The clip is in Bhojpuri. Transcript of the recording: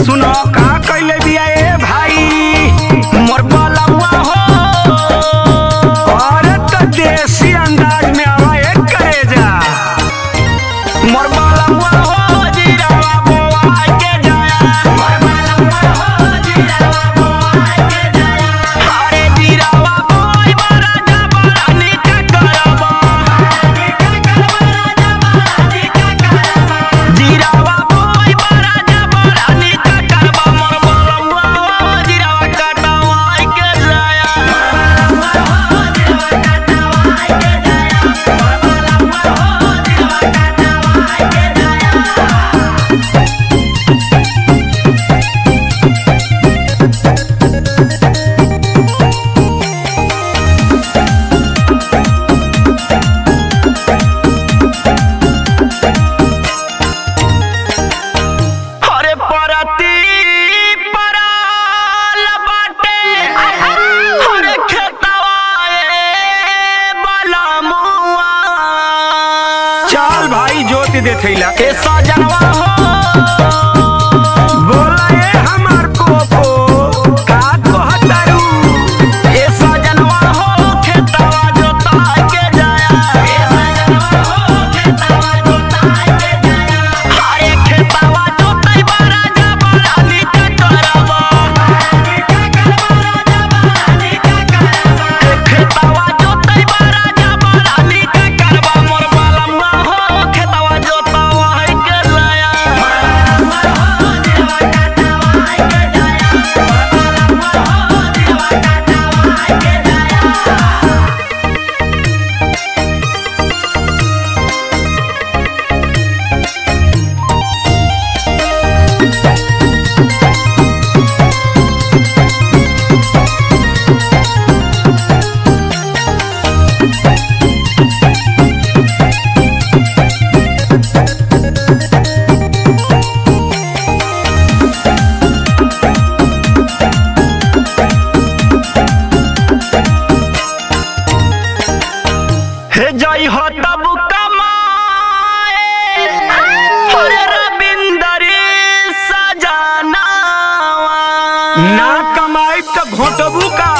सुनो का कैले बिया ए भाई मोर बलवा हो और तो देसी अंदाज में आवा एक करे जा मोर बलवा हो जीरावा बोआ के जाया मोर बलवा हो जीरावा बोआ के जाया अरे जीरावा बोई बड़ा जबरा निका करबा जीरावा बोई बड़ा जबरा निका करबा मोर बलवा हो जीरावा कटवाई के जाया मोर बलवा हो जीरावा कटवाई के जाया मोर बलवा हो जीरावा कटवाई के अरे परती पराल बाटे अरे खेतवा ए बलमुआ चल भाई ज्योति देखैला ए सजनवा हो बोला ए हमार कोको का कहतारू ए सजनवा हो खेतवा जोता के जाया ए सजनवा हो खेतवा जोता के जाया अरे खेतवा जोतई बड़ा जबरा निका करबा खेतवा जोतई बड़ा जबरा निका करबा मोर बलवा हो खेतवा जोतवा के लाया मोर बलवा हो जीवा कटवा के जाया मोर बलवा हो जीवा कटवा के जाया हे जय हो तब कमाए अरे रविंदर सजनावा ना कमाई तो घोटबू का